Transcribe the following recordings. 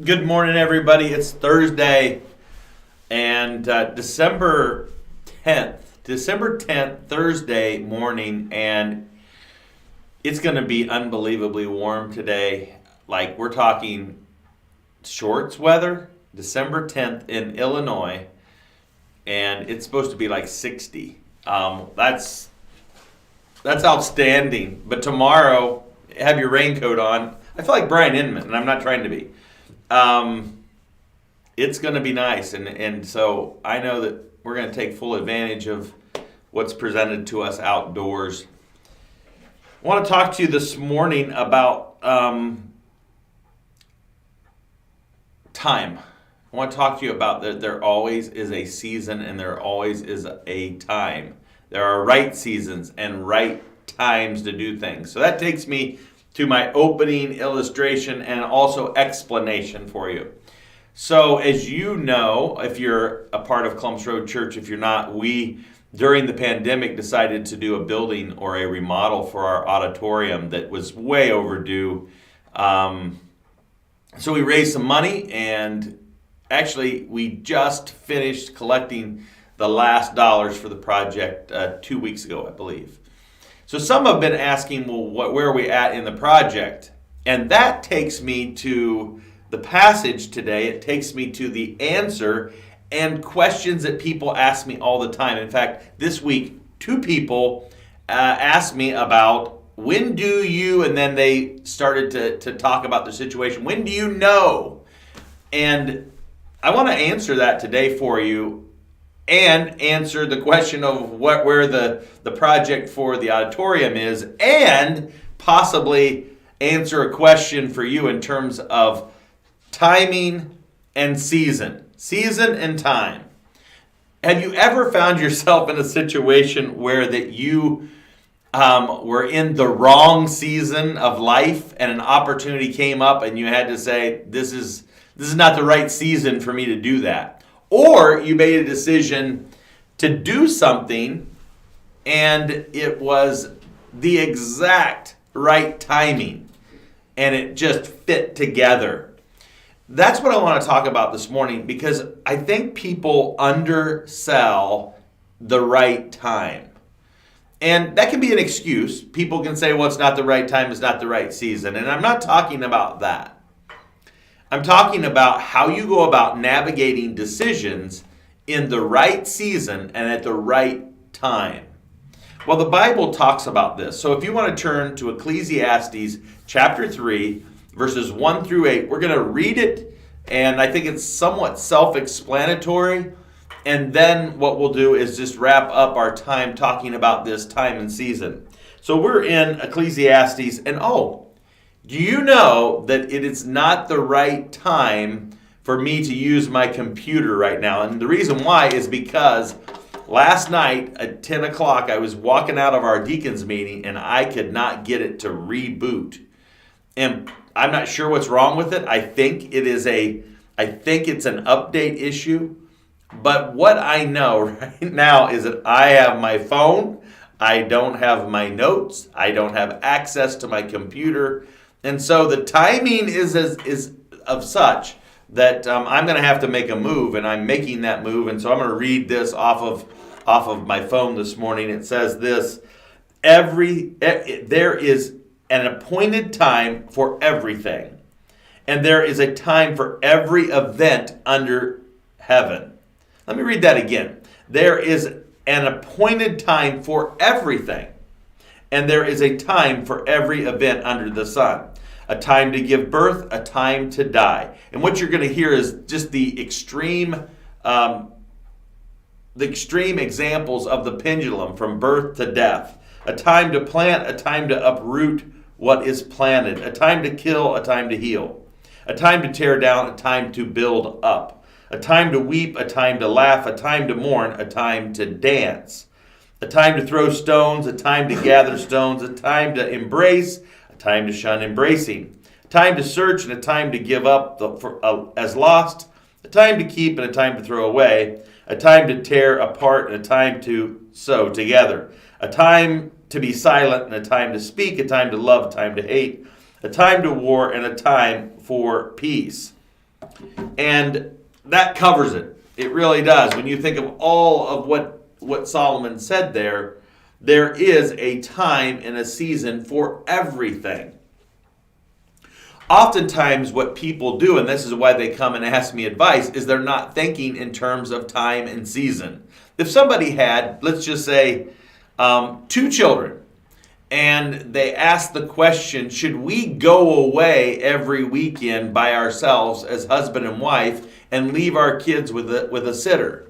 Good morning, everybody. It's Thursday and December 10th, Thursday morning, and it's going to be unbelievably warm today. Like, we're talking shorts weather, December 10th in Illinois, and it's supposed to be like 60. That's outstanding. But tomorrow, have your raincoat on. I feel like Brian Inman, and I'm not trying to be. It's going to be nice, and so I know that we're going to take full advantage of what's presented to us outdoors. I want to talk to you this morning about time. I want to talk to you about that there always is a season and there always is a time. There are right seasons and right times to do things. So that takes me to my opening illustration and also explanation for you. So as you know, if you're a part of Clumps Road Church, if you're not, we, during the pandemic, decided to do a building or a remodel for our auditorium that was way overdue. So we raised some money, and actually we just finished collecting the last dollars for the project 2 weeks ago, I believe. So some have been asking, well, where are we at in the project? And that takes me to the passage today. It takes me to the answer and questions that people ask me all the time. In fact, this week, 2 people asked me about when do you, and then they started to talk about the situation. When do you know? And I want to answer that today for you, and answer the question of where the project for the auditorium is, and possibly answer a question for you in terms of timing and season. Season and time. Have you ever found yourself in a situation where that you were in the wrong season of life and an opportunity came up and you had to say, this is not the right season for me to do that? Or you made a decision to do something and it was the exact right timing and it just fit together. That's what I want to talk about this morning, because I think people undersell the right time. And that can be an excuse. People can say, well, it's not the right time, it's not the right season. And I'm not talking about that. I'm talking about how you go about navigating decisions in the right season and at the right time. Well, the Bible talks about this. So if you want to turn to Ecclesiastes chapter 3, verses 1 through 8, we're going to read it, and I think it's somewhat self-explanatory. And then what we'll do is just wrap up our time talking about this time and season. So we're in Ecclesiastes, and do you know that it is not the right time for me to use my computer right now? And the reason why is because last night at 10 o'clock, I was walking out of our deacons meeting and I could not get it to reboot. And I'm not sure what's wrong with it. I think it's an update issue. But what I know right now is that I have my phone. I don't have my notes. I don't have access to my computer. And so the timing is of such that I'm going to have to make a move, and I'm making that move. And so I'm going to read this off of my phone this morning. It says this: there is an appointed time for everything, and there is a time for every event under heaven. Let me read that again. There is an appointed time for everything, and there is a time for every event under the sun. A time to give birth, a time to die. And what you're going to hear is just the extreme examples of the pendulum from birth to death. A time to plant, a time to uproot what is planted. A time to kill, a time to heal. A time to tear down, a time to build up. A time to weep, a time to laugh, a time to mourn, a time to dance. A time to throw stones, a time to gather stones, a time to embrace, a time to shun embracing, a time to search and a time to give up as lost, a time to keep and a time to throw away, a time to tear apart and a time to sew together, a time to be silent and a time to speak, a time to love, a time to hate, a time to war and a time for peace. And that covers it. It really does. When you think of all of what Solomon said there is a time and a season for everything. Oftentimes what people do, and this is why they come and ask me advice, is they're not thinking in terms of time and season. If somebody had, let's just say, 2 children, and they asked the question, should we go away every weekend by ourselves as husband and wife and leave our kids with a sitter?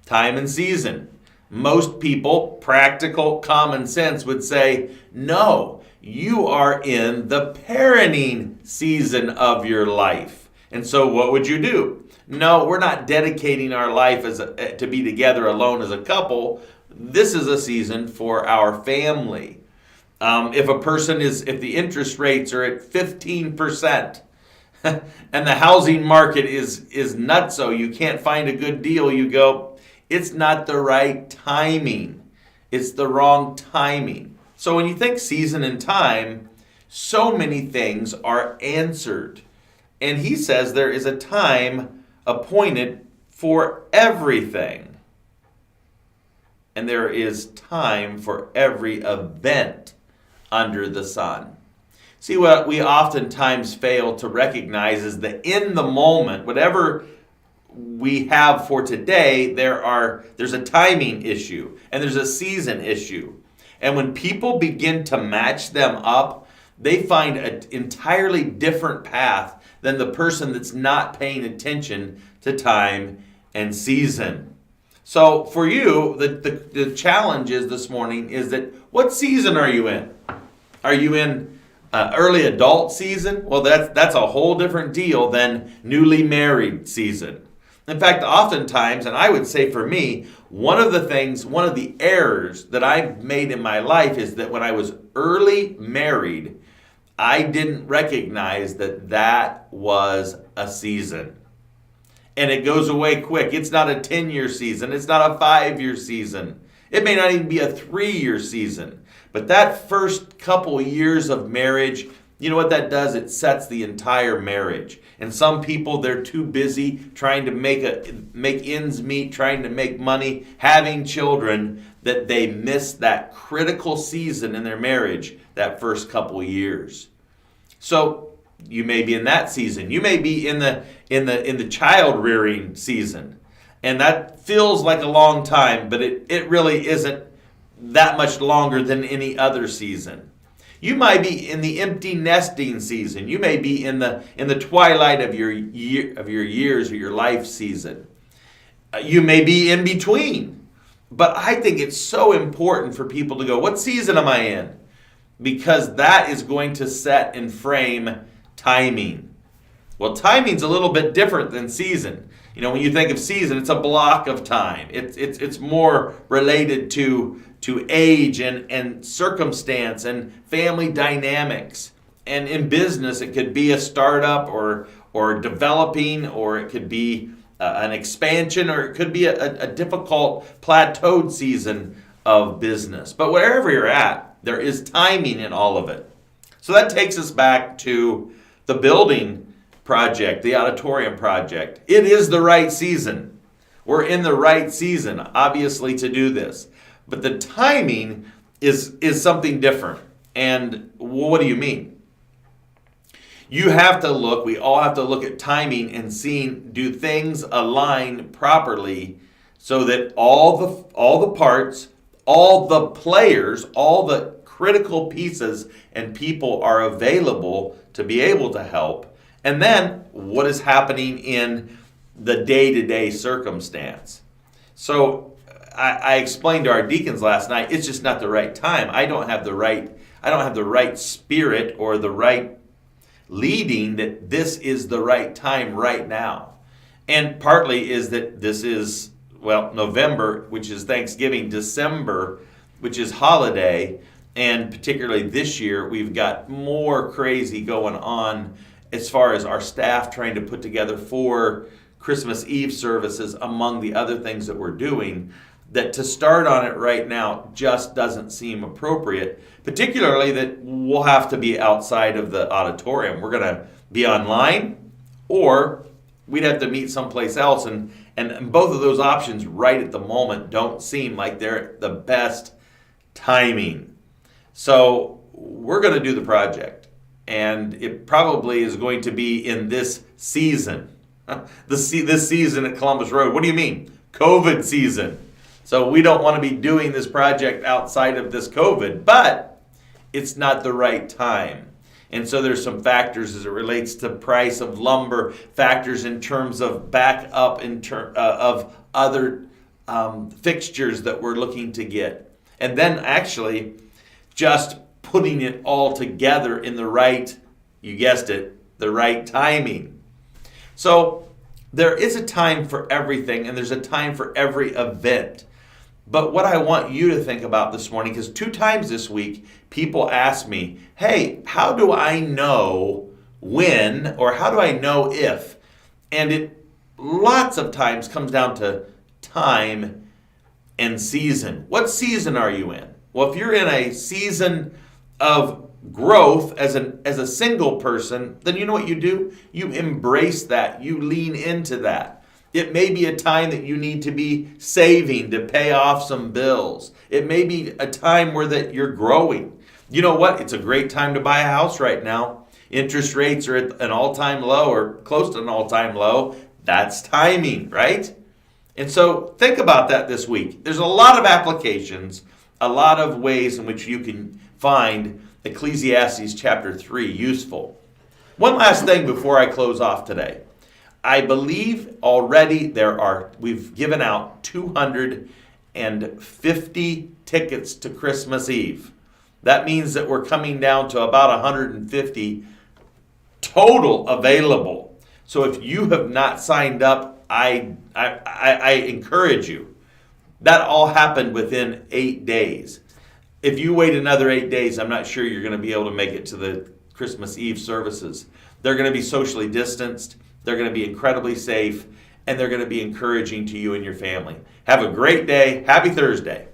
Time and season. Most people, practical common sense, would say, no, you are in the parenting season of your life. And so what would you do? No, we're not dedicating our life to be together alone as a couple. This is a season for our family. If the interest rates are at 15% and the housing market is nutso, you can't find a good deal, you go, it's not the right timing. It's the wrong timing. So when you think season and time, so many things are answered. And he says there is a time appointed for everything. And there is time for every event under the sun. See, what we oftentimes fail to recognize is that in the moment, whatever we have for today, there's a timing issue and there's a season issue. And when people begin to match them up, they find an entirely different path than the person that's not paying attention to time and season. So for you, the challenge is this morning is that what season are you in? Are you in early adult season? Well, that's a whole different deal than newly married season. In fact, oftentimes, and I would say for me, one of the errors that I've made in my life is that when I was early married, I didn't recognize that was a season. And it goes away quick. It's not a 10-year season. It's not a 5-year season. It may not even be a 3-year season. But that first couple years of marriage, you know what that does? It sets the entire marriage. And some people, they're too busy trying to make ends meet, trying to make money, having children, that they miss that critical season in their marriage, that first couple years. So you may be in that season. You may be in the child rearing season. And that feels like a long time, but it really isn't that much longer than any other season. You might be in the empty nesting season. You may be in the twilight of your years or your life season. You may be in between. But I think it's so important for people to go, what season am I in? Because that is going to set and frame timing. Well, timing's a little bit different than season. You know, when you think of season, it's a block of time. It's more related to age and circumstance and family dynamics. And in business, it could be a startup or developing, or it could be an expansion, or it could be a difficult plateaued season of business. But wherever you're at, there is timing in all of it. So that takes us back to the building project, the auditorium project. It is the right season. We're in the right season, obviously, to do this. But the timing is something different. And what do you mean? You have to look, we all have to look at timing and seeing, do things align properly so that all the parts, all the players, all the critical pieces and people are available to be able to help. And then what is happening in the day-to-day circumstance. So I explained to our deacons last night, it's just not the right time. I don't have the right spirit or the right leading that this is the right time right now. And partly is that this is, November, which is Thanksgiving, December, which is holiday, and particularly this year, we've got more crazy going on as far as our staff trying to put together 4 Christmas Eve services among the other things that we're doing, that to start on it right now just doesn't seem appropriate, particularly that we'll have to be outside of the auditorium. We're going to be online, or we'd have to meet someplace else. And both of those options right at the moment don't seem like they're the best timing. So we're going to do the project. And it probably is going to be in this season. This season at Columbus Road. What do you mean? COVID season. So we don't want to be doing this project outside of this COVID, but it's not the right time. And so there's some factors as it relates to price of lumber, factors in terms of backup of other fixtures that we're looking to get. And then actually just putting it all together in the right, you guessed it, the right timing. So there is a time for everything, and there's a time for every event. But what I want you to think about this morning, because 2 times this week, people ask me, hey, how do I know when, or how do I know if? And it lots of times comes down to time and season. What season are you in? Well, if you're in a season of growth as a single person, then you know what you do? You embrace that. You lean into that. It may be a time that you need to be saving to pay off some bills. It may be a time where that you're growing. You know what? It's a great time to buy a house right now. Interest rates are at an all-time low or close to an all-time low. That's timing, right? And so think about that this week. There's a lot of applications, a lot of ways in which you can find Ecclesiastes chapter 3 useful. One last thing before I close off today. I believe already we've given out 250 tickets to Christmas Eve. That means that we're coming down to about 150 total available. So if you have not signed up, I encourage you. That all happened within 8 days. If you wait another 8 days, I'm not sure you're going to be able to make it to the Christmas Eve services. They're going to be socially distanced. They're going to be incredibly safe, and they're going to be encouraging to you and your family. Have a great day. Happy Thursday.